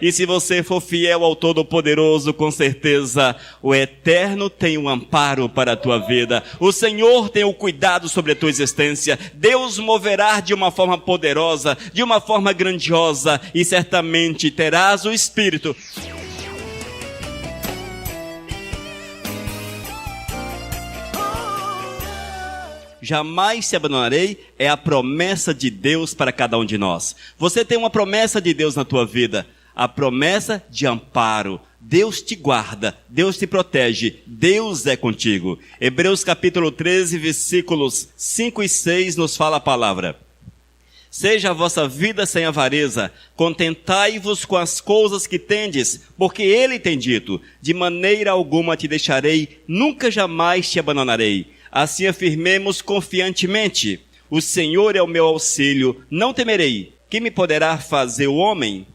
E se você for fiel ao Todo-Poderoso, com certeza o Eterno tem um amparo para a tua vida. O Senhor tem o cuidado sobre a tua existência. Deus moverá de uma forma poderosa, de uma forma grandiosa, e certamente terás o Espírito. Jamais te abandonarei é a promessa de Deus para cada um de nós. Você tem uma promessa de Deus na tua vida. A promessa de amparo. Deus te guarda, Deus te protege, Deus é contigo. Hebreus capítulo 13, versículos 5 e 6 nos fala a palavra. Seja a vossa vida sem avareza, contentai-vos com as coisas que tendes, porque ele tem dito, de maneira alguma te deixarei, nunca jamais te abandonarei. Assim afirmemos confiantemente, o Senhor é o meu auxílio, não temerei. Que me poderá fazer o homem?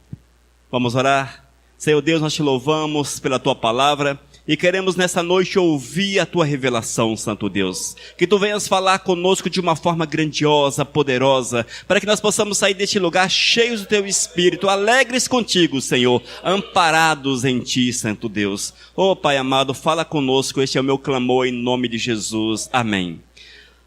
Vamos orar. Senhor Deus, nós te louvamos pela tua palavra e queremos nessa noite ouvir a tua revelação, Santo Deus. Que tu venhas falar conosco de uma forma grandiosa, poderosa, para que nós possamos sair deste lugar cheios do teu Espírito, alegres contigo, Senhor, amparados em ti, Santo Deus. Oh Pai amado, fala conosco, este é o meu clamor em nome de Jesus. Amém.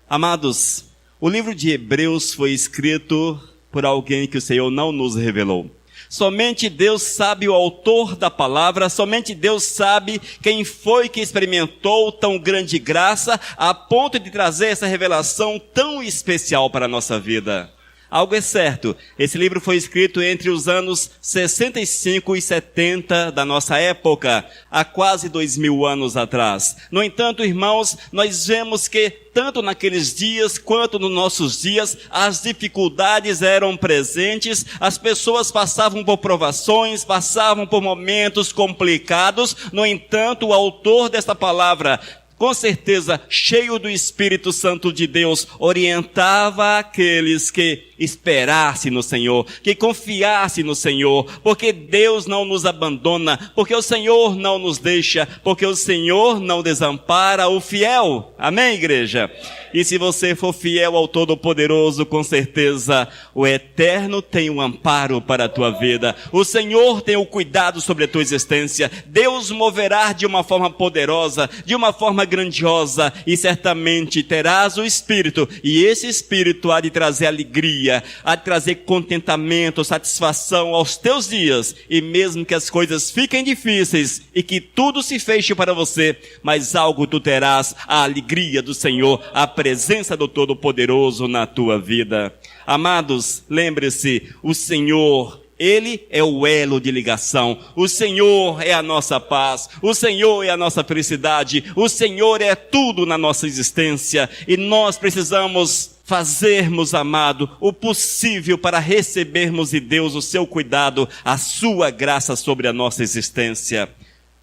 Amados, o livro de Hebreus foi escrito por alguém que o Senhor não nos revelou. Somente Deus sabe o autor da palavra, somente Deus sabe quem foi que experimentou tão grande graça a ponto de trazer essa revelação tão especial para a nossa vida. Algo é certo, esse livro foi escrito entre os anos 65 e 70 da nossa época, há quase 2000 anos atrás. No entanto, irmãos, nós vemos que tanto naqueles dias quanto nos nossos dias, as dificuldades eram presentes, as pessoas passavam por provações, passavam por momentos complicados. No entanto, o autor desta palavra, com certeza, cheio do Espírito Santo de Deus, orientava aqueles que esperassem no Senhor, que confiassem no Senhor, porque Deus não nos abandona, porque o Senhor não nos deixa, porque o Senhor não desampara o fiel. Amém, igreja? E se você for fiel ao Todo-Poderoso, com certeza o Eterno tem um amparo para a tua vida. O Senhor tem o cuidado sobre a tua existência. Deus moverá de uma forma poderosa, de uma forma grandiosa, e certamente terás o Espírito, e esse Espírito há de trazer alegria, há de trazer contentamento, satisfação aos teus dias, e mesmo que as coisas fiquem difíceis, e que tudo se feche para você, mas algo tu terás, a alegria do Senhor, a presença do Todo-Poderoso na tua vida. Amados, lembre-se, o Senhor, Ele é o elo de ligação. O Senhor é a nossa paz. O Senhor é a nossa felicidade. O Senhor é tudo na nossa existência. E nós precisamos fazermos, amado, o possível para recebermos de Deus o seu cuidado, a sua graça sobre a nossa existência.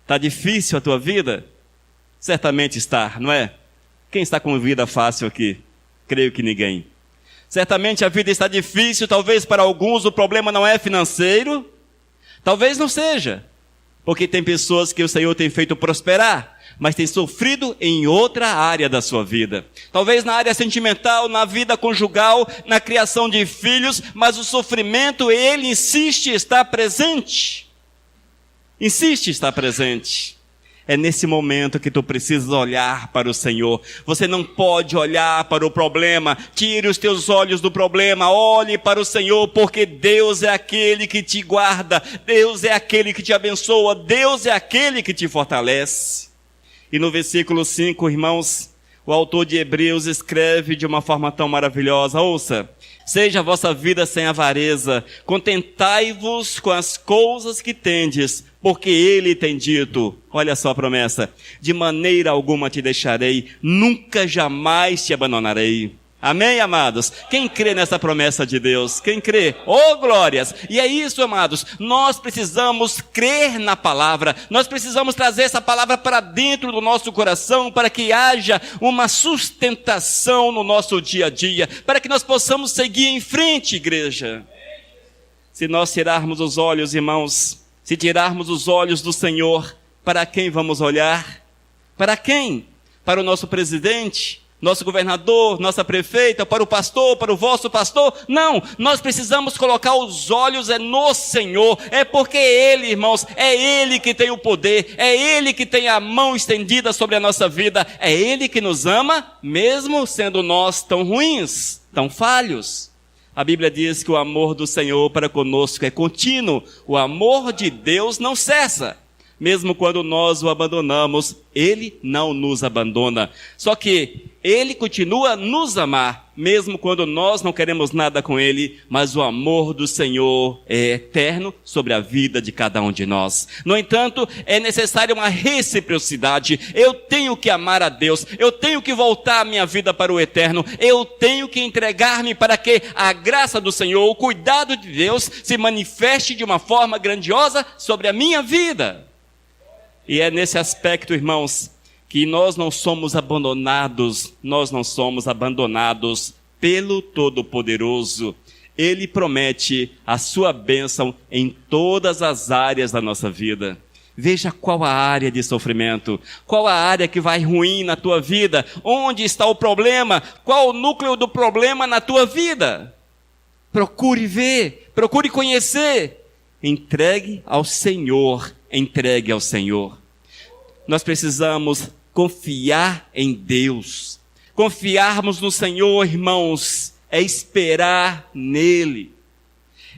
Está difícil a tua vida? Certamente está, não é? Quem está com vida fácil aqui? Creio que ninguém. Certamente a vida está difícil, talvez para alguns o problema não é financeiro, talvez não seja, porque tem pessoas que o Senhor tem feito prosperar, mas tem sofrido em outra área da sua vida. Talvez na área sentimental, na vida conjugal, na criação de filhos, mas o sofrimento, ele insiste em estar presente. Insiste em estar presente. É nesse momento que tu precisas olhar para o Senhor. Você não pode olhar para o problema. Tire os teus olhos do problema. Olhe para o Senhor, porque Deus é aquele que te guarda. Deus é aquele que te abençoa. Deus é aquele que te fortalece. E no versículo 5, irmãos, o autor de Hebreus escreve de uma forma tão maravilhosa. Ouça. Seja a vossa vida sem avareza, contentai-vos com as coisas que tendes, porque Ele tem dito, olha só a promessa, de maneira alguma te deixarei, nunca jamais te abandonarei. Amém, amados? Quem crê nessa promessa de Deus? Quem crê? Oh, glórias! E é isso, amados, nós precisamos crer na palavra, nós precisamos trazer essa palavra para dentro do nosso coração, para que haja uma sustentação no nosso dia a dia, para que nós possamos seguir em frente, igreja. Se nós tirarmos os olhos, irmãos, se tirarmos os olhos do Senhor, para quem vamos olhar? Para quem? Para o nosso presidente? nosso governador, nossa prefeita, para o pastor, para o vosso pastor. Não, nós precisamos colocar os olhos no Senhor. É porque Ele, irmãos, é Ele que tem o poder, é Ele que tem a mão estendida sobre a nossa vida, é Ele que nos ama, mesmo sendo nós tão ruins, tão falhos. A Bíblia diz que o amor do Senhor para conosco é contínuo. O amor de Deus não cessa. Mesmo quando nós o abandonamos, Ele não nos abandona. Só que Ele continua a nos amar, mesmo quando nós não queremos nada com Ele, mas o amor do Senhor é eterno sobre a vida de cada um de nós. No entanto, é necessária uma reciprocidade. Eu tenho que amar a Deus, eu tenho que voltar a minha vida para o eterno, eu tenho que entregar-me para que a graça do Senhor, o cuidado de Deus, se manifeste de uma forma grandiosa sobre a minha vida. E é nesse aspecto, irmãos, que nós não somos abandonados pelo Todo-Poderoso. Ele promete a sua bênção em todas as áreas da nossa vida. Veja qual a área de sofrimento, qual a área que vai ruim na tua vida, onde está o problema, qual o núcleo do problema na tua vida. Procure ver, procure conhecer. Entregue ao Senhor. Entregue ao Senhor. Nós precisamos confiar em Deus. Confiarmos no Senhor, irmãos, é esperar nele.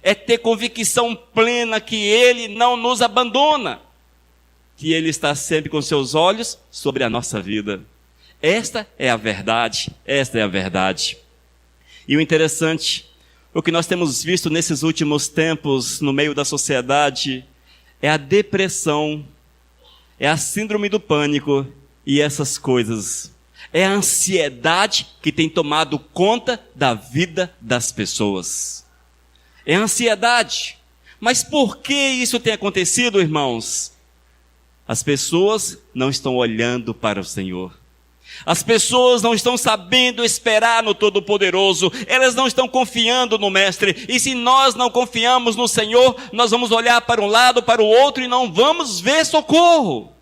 É ter convicção plena que Ele não nos abandona. Que Ele está sempre com seus olhos sobre a nossa vida. Esta é a verdade. Esta é a verdade. E o interessante, o que nós temos visto nesses últimos tempos no meio da sociedade, é a depressão, é a síndrome do pânico e essas coisas. É a ansiedade que tem tomado conta da vida das pessoas. É a ansiedade. Mas por que isso tem acontecido, irmãos? As pessoas não estão olhando para o Senhor. As pessoas não estão sabendo esperar no Todo-Poderoso, elas não estão confiando no Mestre, e se nós não confiamos no Senhor, nós vamos olhar para um lado, para o outro, e não vamos ver socorro.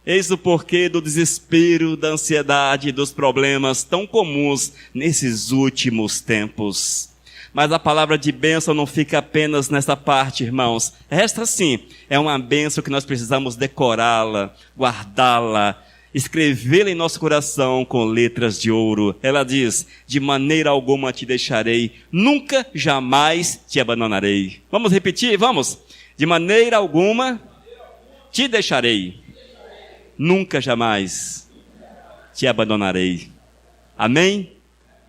Eis o porquê do desespero, da ansiedade, dos problemas tão comuns nesses últimos tempos. Mas a palavra de bênção não fica apenas nessa parte, irmãos. Esta sim é uma bênção que nós precisamos decorá-la, guardá-la, escrevê-la em nosso coração com letras de ouro. Ela diz: de maneira alguma te deixarei, nunca, jamais te abandonarei. Vamos repetir? Vamos. De maneira alguma te deixarei, nunca, jamais te abandonarei. Amém?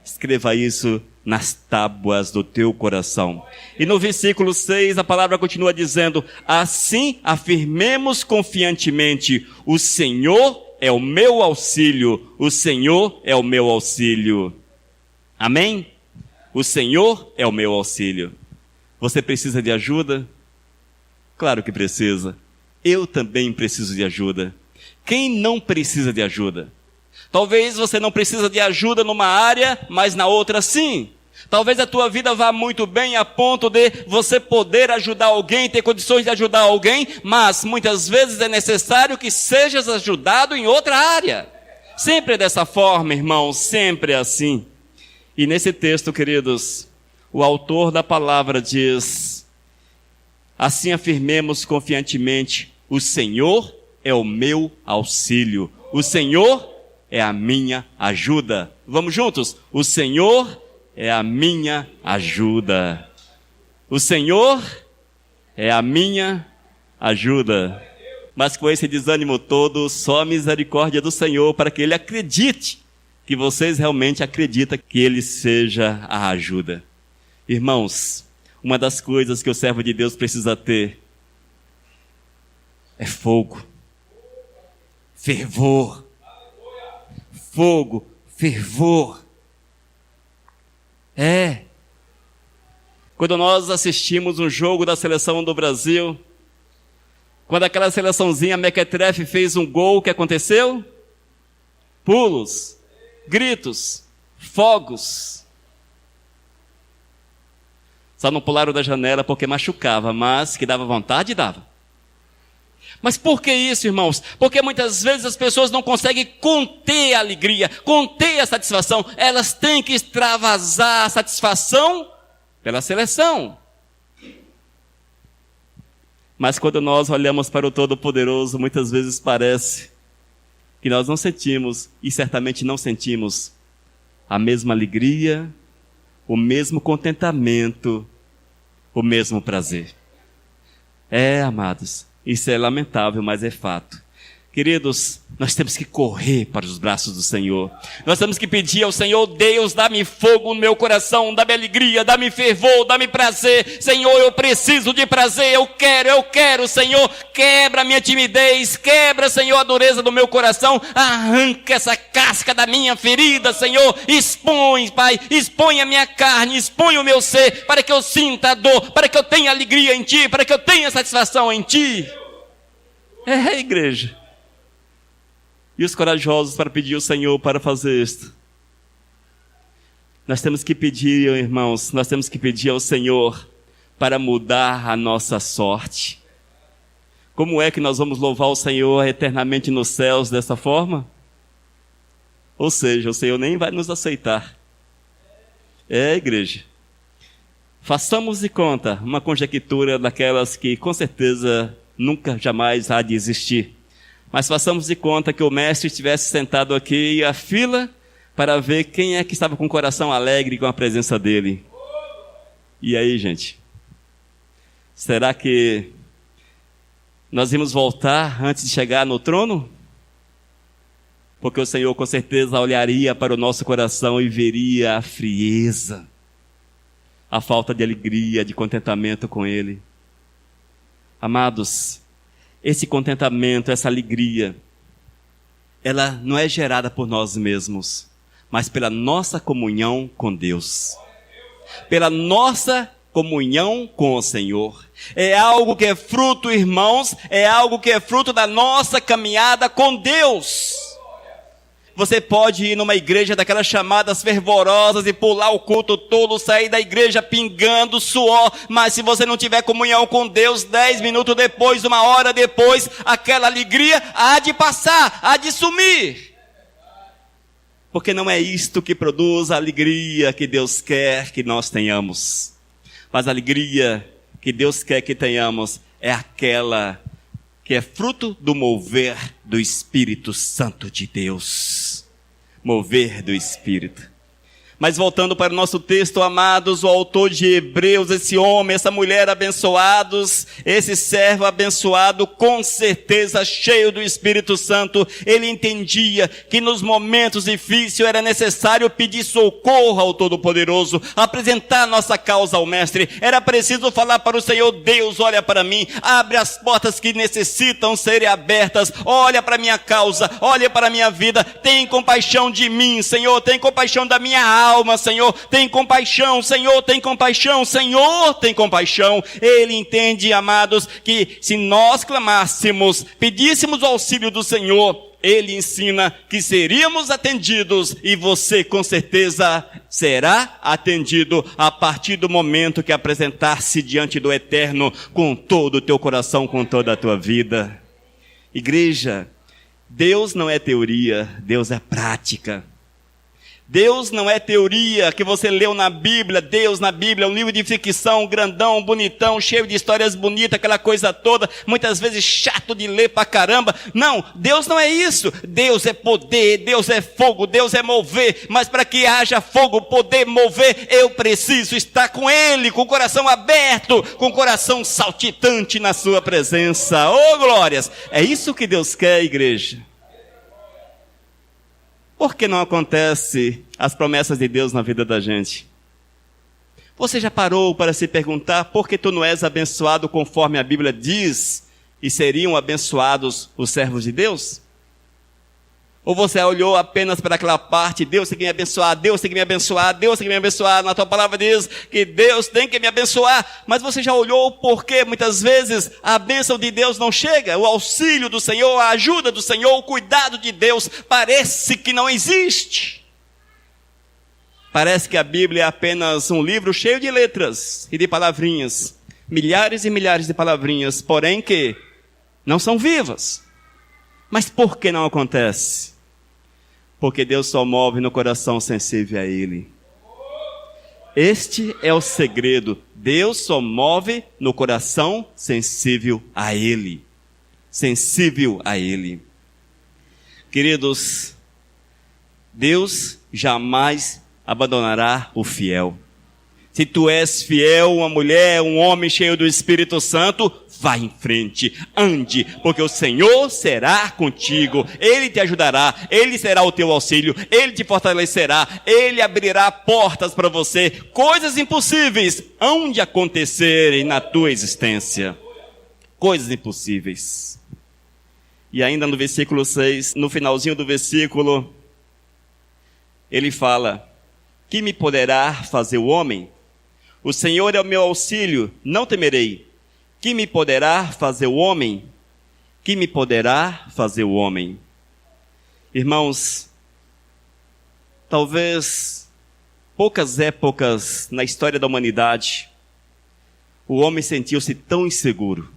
Escreva isso nas tábuas do teu coração. E no versículo 6 a palavra continua dizendo: assim afirmemos confiantemente, o Senhor é o meu auxílio, o Senhor é o meu auxílio. Amém? O Senhor é o meu auxílio. Você precisa de ajuda? Claro que precisa. Eu também preciso de ajuda. Quem não precisa de ajuda? Talvez você não precisa de ajuda numa área, mas na outra sim. Talvez a tua vida vá muito bem a ponto de você poder ajudar alguém, ter condições de ajudar alguém, mas muitas vezes é necessário que sejas ajudado em outra área. Sempre é dessa forma, irmãos, sempre é assim. E nesse texto, queridos, o autor da palavra diz: assim afirmemos confiantemente, o Senhor é o meu auxílio, o Senhor é a minha ajuda. Vamos juntos? O Senhor é a minha ajuda. O Senhor é a minha ajuda. Mas com esse desânimo todo, só a misericórdia do Senhor, para que Ele acredite, que vocês realmente acreditam que Ele seja a ajuda. Irmãos, uma das coisas que o servo de Deus precisa ter é fogo, fervor. Fogo, fervor. Quando nós assistimos um jogo da seleção do Brasil, quando aquela seleçãozinha mequetrefe fez um gol, o que aconteceu? Pulos, gritos, fogos. Só não pularam da janela porque machucava, mas que dava vontade, dava. Mas por que isso, irmãos? Porque muitas vezes as pessoas não conseguem conter a alegria, conter a satisfação. Elas têm que extravasar a satisfação pela seleção. Mas quando nós olhamos para o Todo-Poderoso, muitas vezes parece que nós não sentimos, e certamente não sentimos, a mesma alegria, o mesmo contentamento, o mesmo prazer. Amados, isso é lamentável, mas é fato. Queridos, nós temos que correr para os braços do Senhor. Nós temos que pedir ao Senhor: Deus, dá-me fogo no meu coração, dá-me alegria, dá-me fervor, dá-me prazer. Senhor, eu preciso de prazer, eu quero, Senhor. Quebra a minha timidez, quebra, Senhor, a dureza do meu coração. Arranca essa casca da minha ferida, Senhor. Expõe, Pai, expõe a minha carne, expõe o meu ser, para que eu sinta a dor, para que eu tenha alegria em Ti, para que eu tenha satisfação em Ti. Igreja. E os corajosos para pedir ao Senhor para fazer isto? Nós temos que pedir, irmãos, nós temos que pedir ao Senhor para mudar a nossa sorte. Como é que nós vamos louvar o Senhor eternamente nos céus dessa forma? Ou seja, o Senhor nem vai nos aceitar. Igreja. Façamos de conta uma conjectura daquelas que com certeza nunca, jamais há de existir. Mas façamos de conta que o mestre estivesse sentado aqui e a fila para ver quem é que estava com o coração alegre com a presença dele. E aí, gente? Será que nós vamos voltar antes de chegar no trono? Porque o Senhor com certeza olharia para o nosso coração e veria a frieza, a falta de alegria, de contentamento com Ele. Amados, esse contentamento, essa alegria, ela não é gerada por nós mesmos, mas pela nossa comunhão com Deus. Pela nossa comunhão com o Senhor. É algo que é fruto, irmãos, é algo que é fruto da nossa caminhada com Deus. Você pode ir numa igreja daquelas chamadas fervorosas e pular o culto todo, sair da igreja pingando suor, mas se você não tiver comunhão com Deus, 10 minutos depois, 1 hora depois, aquela alegria há de passar, há de sumir. Porque não é isto que produz a alegria que Deus quer que nós tenhamos. Mas a alegria que Deus quer que tenhamos é aquela que é fruto do mover do Espírito Santo de Deus. Mover do Espírito. Mas voltando para o nosso texto, amados, o autor de Hebreus, esse homem, essa mulher abençoados, esse servo abençoado, com certeza cheio do Espírito Santo, ele entendia que nos momentos difíceis era necessário pedir socorro ao Todo-Poderoso, apresentar nossa causa ao Mestre. Era preciso falar para o Senhor: Deus, olha para mim, abre as portas que necessitam serem abertas, olha para a minha causa, olha para a minha vida, tem compaixão de mim, Senhor, tem compaixão da minha alma, Senhor, tem compaixão, Senhor, tem compaixão, Senhor, tem compaixão. Ele entende, amados, que se nós clamássemos, pedíssemos o auxílio do Senhor, Ele ensina que seríamos atendidos, e você com certeza será atendido a partir do momento que apresentar-se diante do Eterno com todo o teu coração, com toda a tua vida. Igreja, Deus não é teoria, Deus é prática. Deus não é teoria que você leu na Bíblia. Deus na Bíblia é um livro de ficção, grandão, bonitão, cheio de histórias bonitas, aquela coisa toda, muitas vezes chato de ler pra caramba. Não, Deus não é isso. Deus é poder, Deus é fogo, Deus é mover. Mas para que haja fogo, poder, mover, eu preciso estar com Ele, com o coração aberto, com o coração saltitante na sua presença. Oh, glórias! É isso que Deus quer, igreja. Por que não acontece as promessas de Deus na vida da gente? Você já parou para se perguntar por que tu não és abençoado conforme a Bíblia diz e seriam abençoados os servos de Deus? Ou você olhou apenas para aquela parte: Deus tem que me abençoar, Deus tem que me abençoar, Deus tem que me abençoar. Na tua palavra diz que Deus tem que me abençoar. Mas você já olhou por que muitas vezes a bênção de Deus não chega? O auxílio do Senhor, a ajuda do Senhor, o cuidado de Deus parece que não existe. Parece que a Bíblia é apenas um livro cheio de letras e de palavrinhas. Milhares e milhares de palavrinhas, porém que não são vivas. Mas por que não acontece? Porque Deus só move no coração sensível a Ele. Este é o segredo. Deus só move no coração sensível a Ele. Sensível a Ele. Queridos, Deus jamais abandonará o fiel. Se tu és fiel, uma mulher, um homem cheio do Espírito Santo, vá em frente, ande, porque o Senhor será contigo, Ele te ajudará, Ele será o teu auxílio, Ele te fortalecerá, Ele abrirá portas para você, coisas impossíveis hão de acontecerem na tua existência, coisas impossíveis. E ainda no versículo 6, no finalzinho do versículo, ele fala: que me poderá fazer o homem? O Senhor é o meu auxílio, não temerei. Que me poderá fazer o homem? Que me poderá fazer o homem? Irmãos, talvez poucas épocas na história da humanidade, o homem sentiu-se tão inseguro,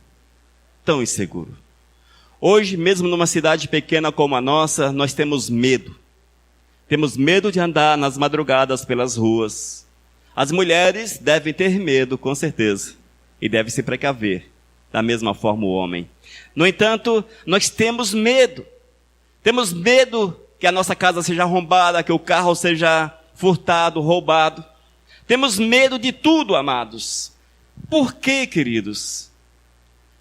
tão inseguro. Hoje, mesmo numa cidade pequena como a nossa, nós temos medo. Temos medo de andar nas madrugadas pelas ruas. As mulheres devem ter medo, com certeza, e devem se precaver, da mesma forma o homem. No entanto, nós temos medo. Temos medo que a nossa casa seja arrombada, que o carro seja furtado, roubado. Temos medo de tudo, amados. Por quê, queridos?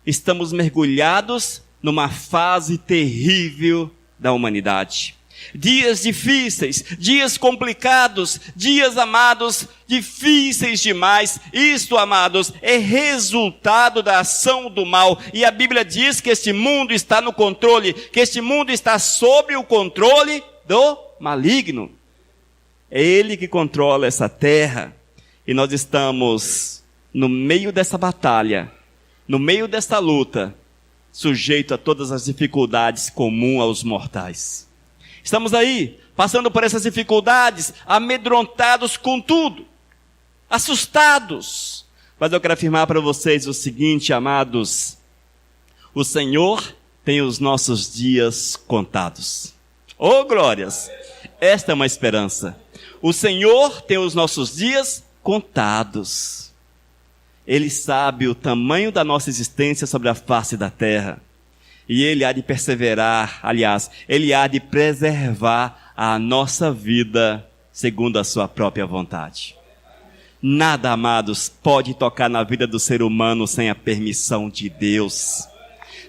Estamos mergulhados numa fase terrível da humanidade. Dias difíceis, dias complicados, dias, amados, difíceis demais. Isto, amados, é resultado da ação do mal. E a Bíblia diz que este mundo está no controle, que este mundo está sob o controle do maligno. É Ele que controla essa terra. E nós estamos no meio dessa batalha, no meio dessa luta, sujeito a todas as dificuldades comuns aos mortais. Estamos aí, passando por essas dificuldades, amedrontados com tudo, assustados. Mas eu quero afirmar para vocês o seguinte, amados: o Senhor tem os nossos dias contados. Oh, glórias! Esta é uma esperança. O Senhor tem os nossos dias contados. Ele sabe o tamanho da nossa existência sobre a face da terra. E Ele há de perseverar, aliás, Ele há de preservar a nossa vida segundo a sua própria vontade. Nada, amados, pode tocar na vida do ser humano sem a permissão de Deus.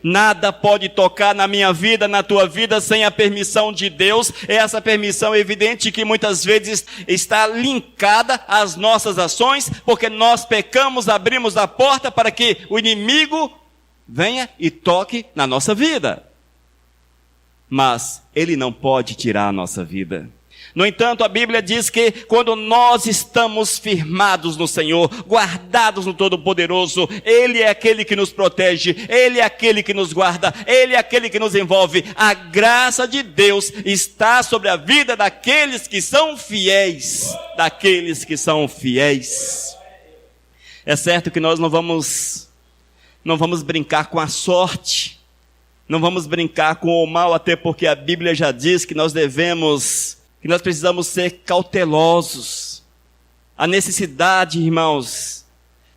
Nada pode tocar na minha vida, na tua vida, sem a permissão de Deus. Essa permissão é evidente que muitas vezes está linkada às nossas ações, porque nós pecamos, abrimos a porta para que o inimigo venha e toque na nossa vida. Mas Ele não pode tirar a nossa vida. No entanto, a Bíblia diz que quando nós estamos firmados no Senhor, guardados no Todo-Poderoso, Ele é aquele que nos protege, Ele é aquele que nos guarda, Ele é aquele que nos envolve. A graça de Deus está sobre a vida daqueles que são fiéis, daqueles que são fiéis. É certo que nós não vamos brincar com a sorte, não vamos brincar com o mal, até porque a Bíblia já diz que nós precisamos ser cautelosos. A necessidade, irmãos,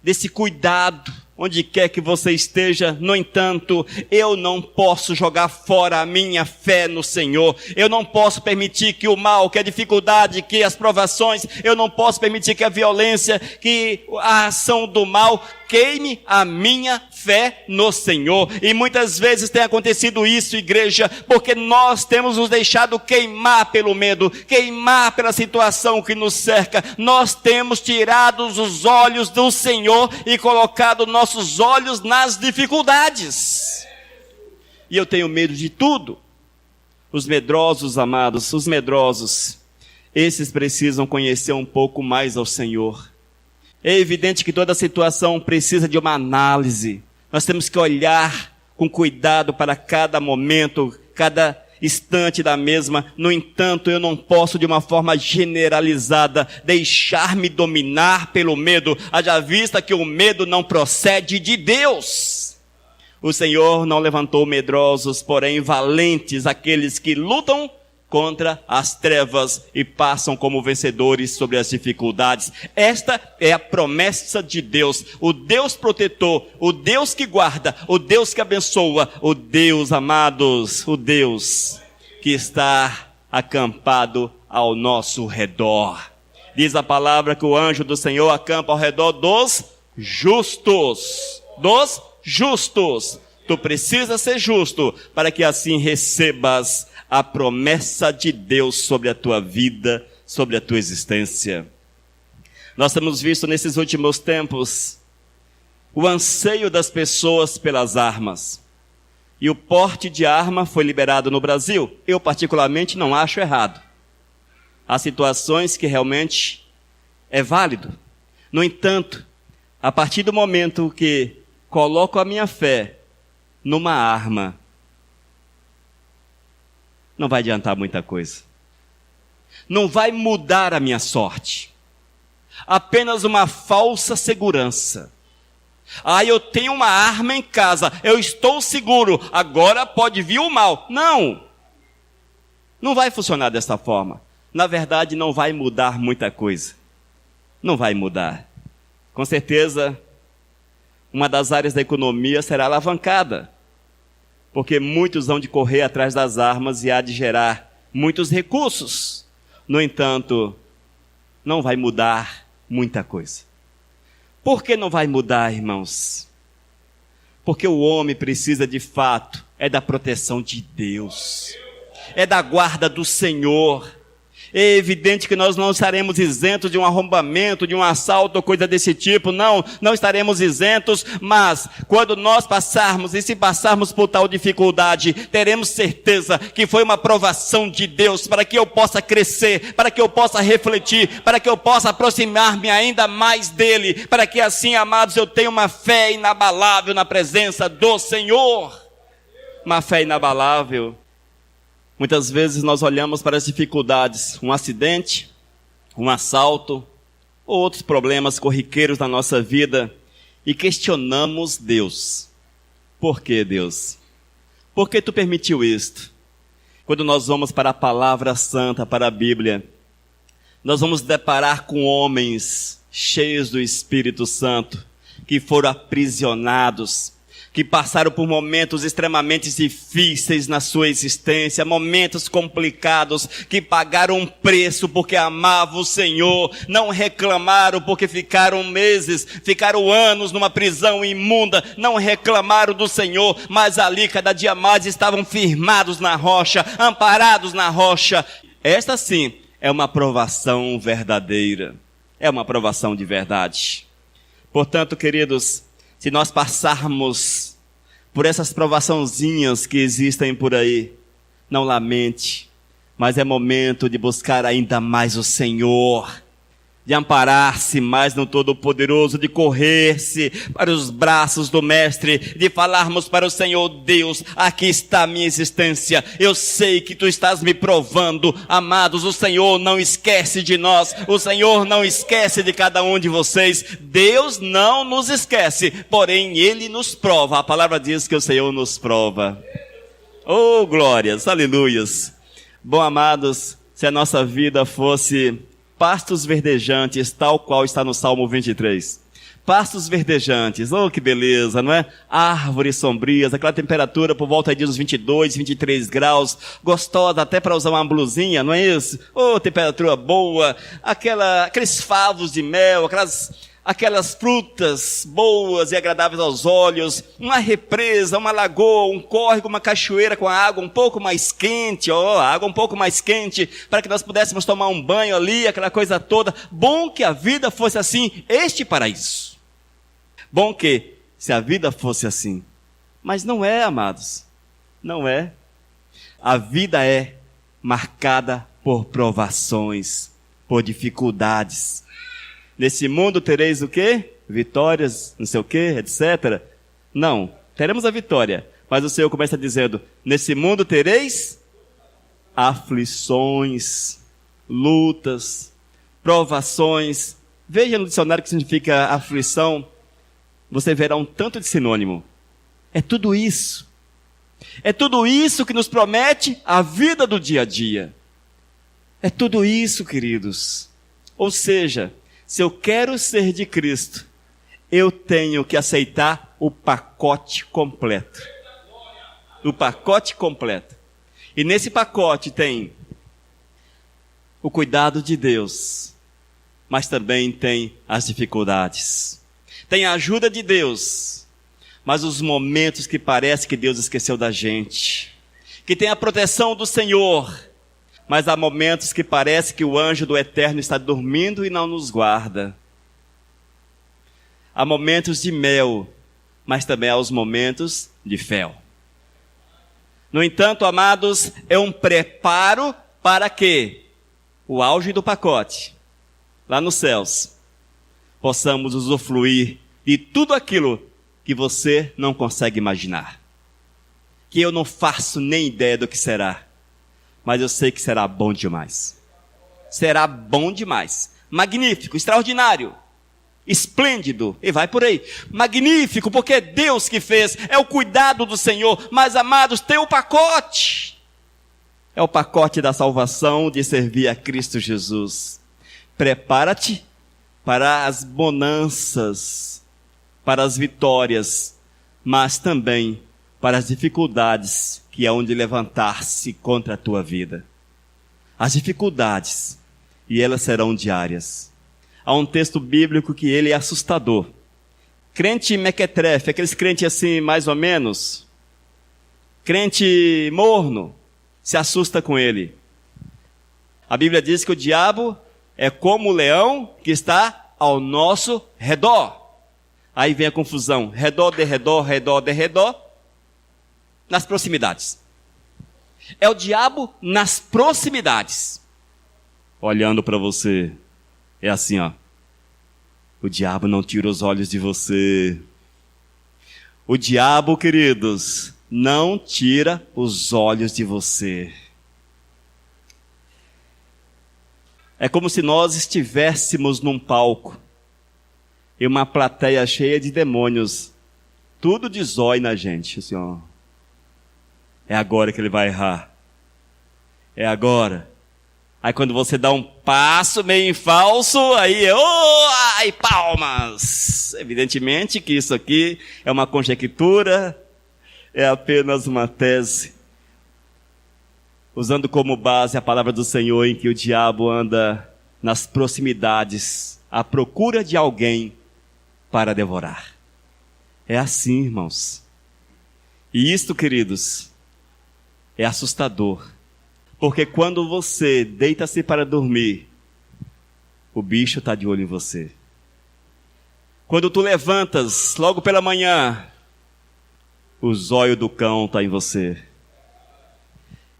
desse cuidado, onde quer que você esteja. No entanto, eu não posso jogar fora a minha fé no Senhor. Eu não posso permitir que o mal, que a dificuldade, que as provações, eu não posso permitir que a violência, que a ação do mal queime a minha fé no Senhor. E muitas vezes tem acontecido isso, igreja, porque nós temos nos deixado queimar pelo medo, queimar pela situação que nos cerca. Nós temos tirado os olhos do Senhor e colocado nossos olhos nas dificuldades. E eu tenho medo de tudo. Os medrosos, amados, os medrosos, esses precisam conhecer um pouco mais ao Senhor. É evidente que toda situação precisa de uma análise. Nós temos que olhar com cuidado para cada momento, cada instante da mesma. No entanto, eu não posso de uma forma generalizada deixar-me dominar pelo medo, haja vista que o medo não procede de Deus. O Senhor não levantou medrosos, porém valentes, aqueles que lutam contra as trevas e passam como vencedores sobre as dificuldades. Esta é a promessa de Deus, o Deus protetor, o Deus que guarda, o Deus que abençoa, o Deus, amados, o Deus que está acampado ao nosso redor. Diz a palavra que o anjo do Senhor acampa ao redor dos justos. Dos justos. Tu precisas ser justo para que assim recebas a promessa de Deus sobre a tua vida, sobre a tua existência. Nós temos visto nesses últimos tempos o anseio das pessoas pelas armas. E o porte de arma foi liberado no Brasil. Eu particularmente não acho errado. Há situações que realmente é válido. No entanto, a partir do momento que coloco a minha fé numa arma, não vai adiantar muita coisa. Não vai mudar a minha sorte. Apenas uma falsa segurança. Eu tenho uma arma em casa, eu estou seguro, agora pode vir o mal. Não! Não vai funcionar dessa forma. Na verdade, não vai mudar muita coisa. Não vai mudar. Com certeza, uma das áreas da economia será alavancada, porque muitos vão de correr atrás das armas e há de gerar muitos recursos. No entanto, não vai mudar muita coisa. Por que não vai mudar, irmãos? Porque o homem precisa de fato, da proteção de Deus, da guarda do Senhor. É evidente que nós não estaremos isentos de um arrombamento, de um assalto ou coisa desse tipo. Não estaremos isentos, mas quando nós passarmos, e se passarmos por tal dificuldade, teremos certeza que foi uma provação de Deus para que eu possa crescer, para que eu possa refletir, para que eu possa aproximar-me ainda mais dele, para que assim, amados, eu tenha uma fé inabalável na presença do Senhor. Uma fé inabalável. Muitas vezes nós olhamos para as dificuldades, um acidente, um assalto, ou outros problemas corriqueiros na nossa vida, e questionamos Deus. Por que, Deus? Por que tu permitiu isto? Quando nós vamos para a palavra santa, para a Bíblia, nós vamos deparar com homens cheios do Espírito Santo, que foram aprisionados, que passaram por momentos extremamente difíceis na sua existência, momentos complicados, que pagaram um preço porque amavam o Senhor, não reclamaram porque ficaram meses, ficaram anos numa prisão imunda, não reclamaram do Senhor, mas ali cada dia mais estavam firmados na rocha, amparados na rocha. Esta sim é uma provação verdadeira, é uma provação de verdade. Portanto, queridos, se nós passarmos por essas provaçãozinhas que existem por aí, não lamente, mas é momento de buscar ainda mais o Senhor, de amparar-se mais no Todo-Poderoso, de correr-se para os braços do Mestre, de falarmos para o Senhor: Deus, aqui está a minha existência, eu sei que tu estás me provando. Amados, o Senhor não esquece de nós, o Senhor não esquece de cada um de vocês. Deus não nos esquece, porém Ele nos prova. A palavra diz que o Senhor nos prova. Oh, glórias, aleluias. Bom, amados, se a nossa vida fosse pastos verdejantes, tal qual está no Salmo 23. Pastos verdejantes, oh que beleza, não é? Árvores sombrias, aquela temperatura por volta de uns 22, 23 graus, gostosa até para usar uma blusinha, não é isso? Oh, temperatura boa, aqueles favos de mel, aquelas frutas boas e agradáveis aos olhos, uma represa, uma lagoa, um córrego, uma cachoeira com a água um pouco mais quente, a água um pouco mais quente, para que nós pudéssemos tomar um banho ali, aquela coisa toda. Bom que a vida fosse assim, este paraíso. Bom que, se a vida fosse assim. Mas não é, amados, não é. A vida é marcada por provações, por dificuldades. Nesse mundo tereis o quê? Vitórias, não sei o quê, etc. Não, teremos a vitória. Mas o Senhor começa dizendo: nesse mundo tereis aflições, lutas, provações. Veja no dicionário o que significa aflição. Você verá um tanto de sinônimo. É tudo isso. É tudo isso que nos promete a vida do dia a dia. É tudo isso, queridos. Ou seja, se eu quero ser de Cristo, eu tenho que aceitar o pacote completo. O pacote completo. E nesse pacote tem o cuidado de Deus, mas também tem as dificuldades. Tem a ajuda de Deus, mas os momentos que parece que Deus esqueceu da gente. Que tem a proteção do Senhor, mas há momentos que parece que o anjo do Eterno está dormindo e não nos guarda. Há momentos de mel, mas também há os momentos de fel. No entanto, amados, é um preparo para que o auge do pacote, lá nos céus, possamos usufruir de tudo aquilo que você não consegue imaginar. Que eu não faço nem ideia do que será, mas eu sei que será bom demais. Será bom demais. Magnífico, extraordinário, esplêndido, e vai por aí. Magnífico, porque é Deus que fez, é o cuidado do Senhor. Mas, amados, tem o pacote. É o pacote da salvação, de servir a Cristo Jesus. Prepara-te para as bonanças, para as vitórias, mas também para as dificuldades, que é onde levantar-se contra a tua vida. As dificuldades, e elas serão diárias. Há um texto bíblico que ele é assustador. Crente mequetrefe, aqueles crentes assim, mais ou menos, crente morno, se assusta com ele. A Bíblia diz que o diabo é como o leão que está ao nosso redor. Aí vem a confusão, redor de redor, redor de redor, nas proximidades. É o diabo nas proximidades. Olhando para você, é assim, ó. O diabo não tira os olhos de você. O diabo, queridos, não tira os olhos de você. É como se nós estivéssemos num palco e uma plateia cheia de demônios, tudo de zóio na gente, assim, ó. É agora que ele vai errar. É agora. Aí quando você dá um passo meio em falso, aí ai, palmas. Evidentemente que isso aqui é uma conjectura, é apenas uma tese, usando como base a palavra do Senhor, em que o diabo anda nas proximidades, à procura de alguém para devorar. É assim, irmãos. E isto, queridos, é assustador. Porque quando você deita-se para dormir, o bicho está de olho em você. Quando tu levantas logo pela manhã, o zóio do cão está em você.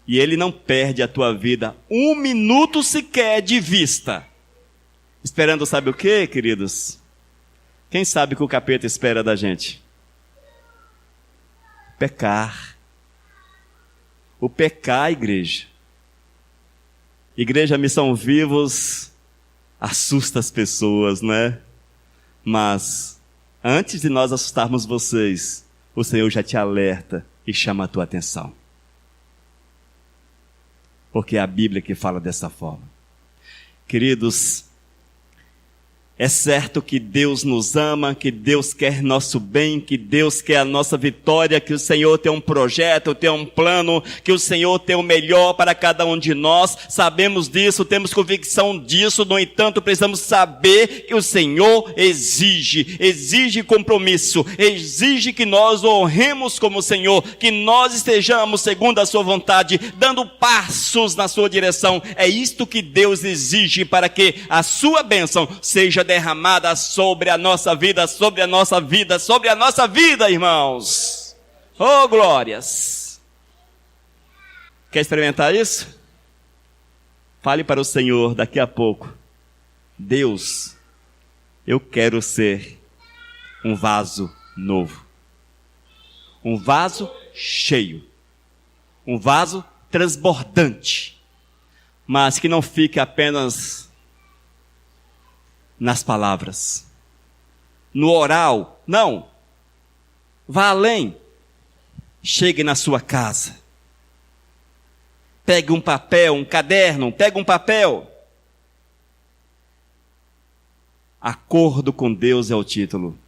E ele não perde a tua vida um minuto sequer de vista. Esperando sabe o quê, queridos? Quem sabe o que o capeta espera da gente? Pecar. O pecar, igreja. Igreja Missão Vivos assusta as pessoas, né? Mas antes de nós assustarmos vocês, o Senhor já te alerta e chama a tua atenção. Porque é a Bíblia que fala dessa forma. Queridos, é certo que Deus nos ama, que Deus quer nosso bem, que Deus quer a nossa vitória, que o Senhor tem um projeto, tem um plano, que o Senhor tem o melhor para cada um de nós. Sabemos disso, temos convicção disso, no entanto, precisamos saber que o Senhor exige compromisso, exige que nós o honremos como Senhor, que nós estejamos segundo a sua vontade, dando passos na sua direção. É isto que Deus exige para que a sua bênção seja derramada sobre a nossa vida, sobre a nossa vida, sobre a nossa vida, irmãos. Oh, glórias! Quer experimentar isso? Fale para o Senhor daqui a pouco. Deus, eu quero ser um vaso novo. Um vaso cheio. Um vaso transbordante. Mas que não fique apenas nas palavras, no oral, não, vá além, chegue na sua casa. Pegue um papel, um caderno, pegue um papel. Acordo com Deus é o título.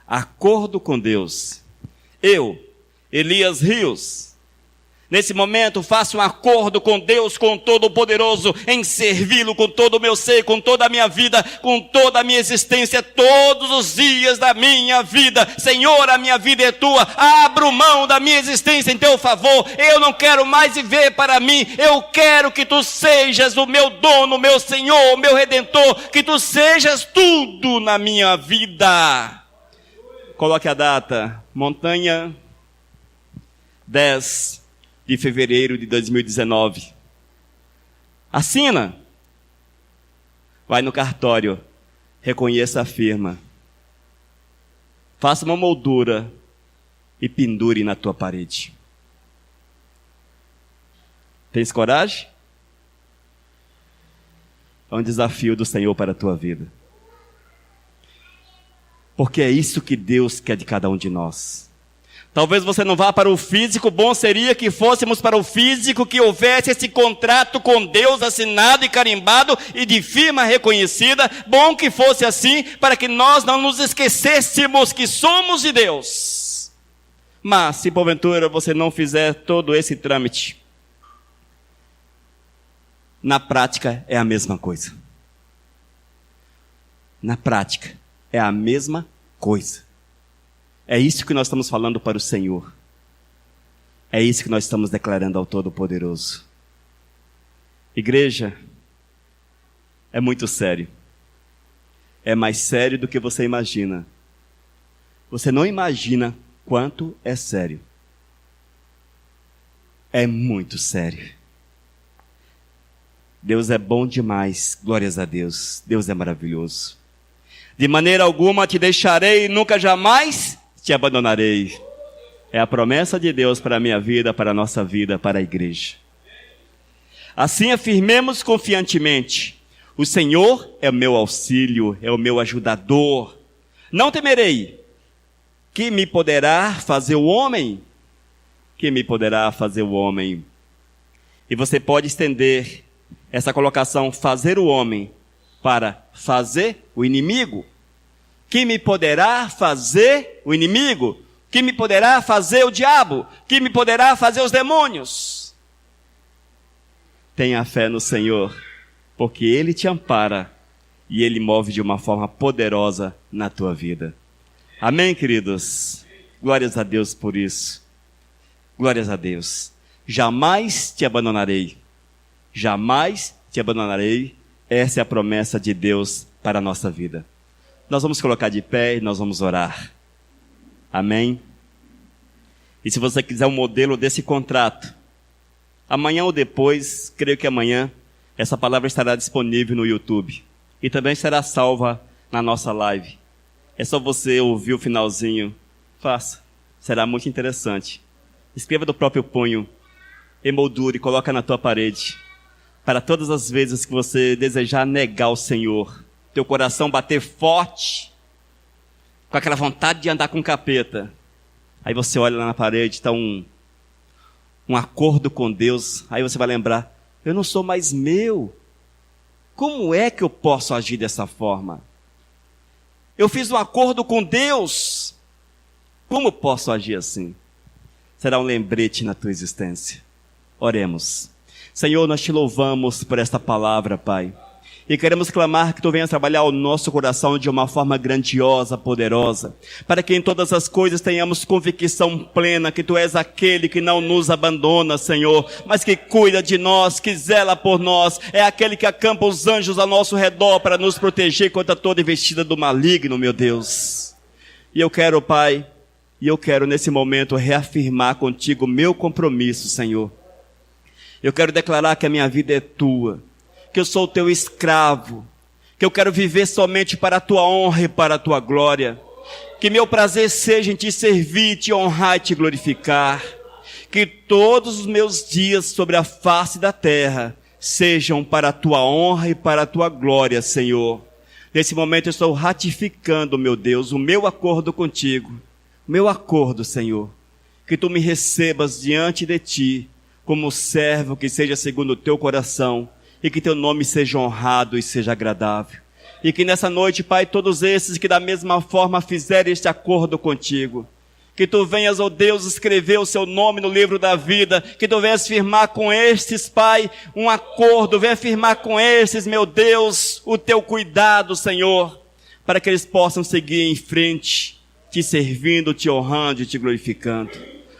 Acordo com Deus. Eu, Elias Rios, nesse momento faço um acordo com Deus, com Todo-Poderoso, em servi-lo com todo o meu ser, com toda a minha vida, com toda a minha existência, todos os dias da minha vida. Senhor, a minha vida é tua, abro mão da minha existência em teu favor. Eu não quero mais viver para mim, eu quero que tu sejas o meu dono, o meu Senhor, o meu Redentor, que tu sejas tudo na minha vida. Coloque a data, Montanha, 10 de fevereiro de 2019. Assina. Vai no cartório, reconheça a firma. Faça uma moldura e pendure na tua parede. Tens coragem? É um desafio do Senhor para a tua vida. Porque é isso que Deus quer de cada um de nós. Talvez você não vá para o físico, bom seria que fôssemos para o físico, que houvesse esse contrato com Deus assinado e carimbado e de firma reconhecida. Bom que fosse assim, para que nós não nos esquecêssemos que somos de Deus. Mas, se porventura você não fizer todo esse trâmite, na prática é a mesma coisa. Na prática é a mesma coisa. É isso que nós estamos falando para o Senhor. É isso que nós estamos declarando ao Todo-Poderoso. Igreja, é muito sério. É mais sério do que você imagina. Você não imagina quanto é sério. É muito sério. Deus é bom demais, glórias a Deus. Deus é maravilhoso. De maneira alguma te deixarei, nunca jamais te abandonarei. É a promessa de Deus para a minha vida, para a nossa vida, para a igreja. Assim afirmemos confiantemente: o Senhor é o meu auxílio, é o meu ajudador. Não temerei. Que me poderá fazer o homem? Que me poderá fazer o homem? E você pode estender essa colocação, fazer o homem, para fazer o inimigo. Que me poderá fazer o inimigo? Que me poderá fazer o diabo? Que me poderá fazer os demônios? Tenha fé no Senhor, porque Ele te ampara e Ele move de uma forma poderosa na tua vida. Amém, queridos? Glórias a Deus por isso. Glórias a Deus. Jamais te abandonarei. Jamais te abandonarei. Essa é a promessa de Deus para a nossa vida. Nós vamos colocar de pé e nós vamos orar. Amém? E se você quiser um modelo desse contrato, amanhã ou depois, creio que amanhã, essa palavra estará disponível no YouTube. E também será salva na nossa live. É só você ouvir o finalzinho. Faça. Será muito interessante. Escreva do próprio punho. Emoldure e coloca na tua parede. Para todas as vezes que você desejar negar o Senhor, teu coração bater forte, com aquela vontade de andar com o capeta. Aí você olha lá na parede, está um acordo com Deus. Aí você vai lembrar: eu não sou mais meu. Como é que eu posso agir dessa forma? Eu fiz um acordo com Deus. Como posso agir assim? Será um lembrete na tua existência. Oremos. Senhor, nós te louvamos por esta palavra, Pai. E queremos clamar que Tu venhas trabalhar o nosso coração de uma forma grandiosa, poderosa, para que em todas as coisas tenhamos convicção plena que Tu és aquele que não nos abandona, Senhor, mas que cuida de nós, que zela por nós, é aquele que acampa os anjos ao nosso redor para nos proteger contra toda investida do maligno, meu Deus. E eu quero, Pai, nesse momento reafirmar contigo o meu compromisso, Senhor. Eu quero declarar que a minha vida é Tua, que eu sou o Teu escravo, que eu quero viver somente para a Tua honra e para a Tua glória, que meu prazer seja em Te servir, Te honrar e Te glorificar, que todos os meus dias sobre a face da terra sejam para a Tua honra e para a Tua glória, Senhor. Nesse momento eu estou ratificando, meu Deus, o meu acordo contigo, o meu acordo, Senhor, que tu me recebas diante de ti, como servo que seja segundo o teu coração, e que teu nome seja honrado e seja agradável. E que nessa noite, Pai, todos esses que da mesma forma fizerem este acordo contigo, que tu venhas, ó Deus, escrever o seu nome no livro da vida, que tu venhas firmar com estes, Pai, um acordo, venha firmar com estes, meu Deus, o teu cuidado, Senhor, para que eles possam seguir em frente, te servindo, te honrando e te glorificando.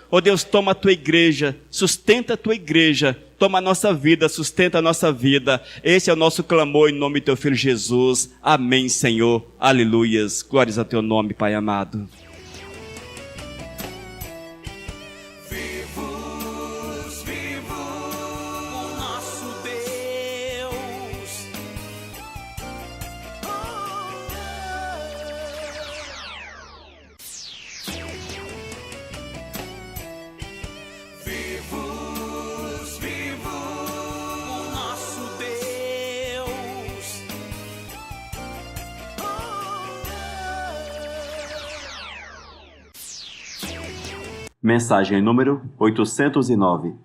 Ó Deus, toma a tua igreja, sustenta a tua igreja, toma a nossa vida, sustenta a nossa vida. Esse é o nosso clamor em nome do teu Filho Jesus. Amém, Senhor. Aleluias. Glórias a teu nome, Pai amado. Mensagem número 809.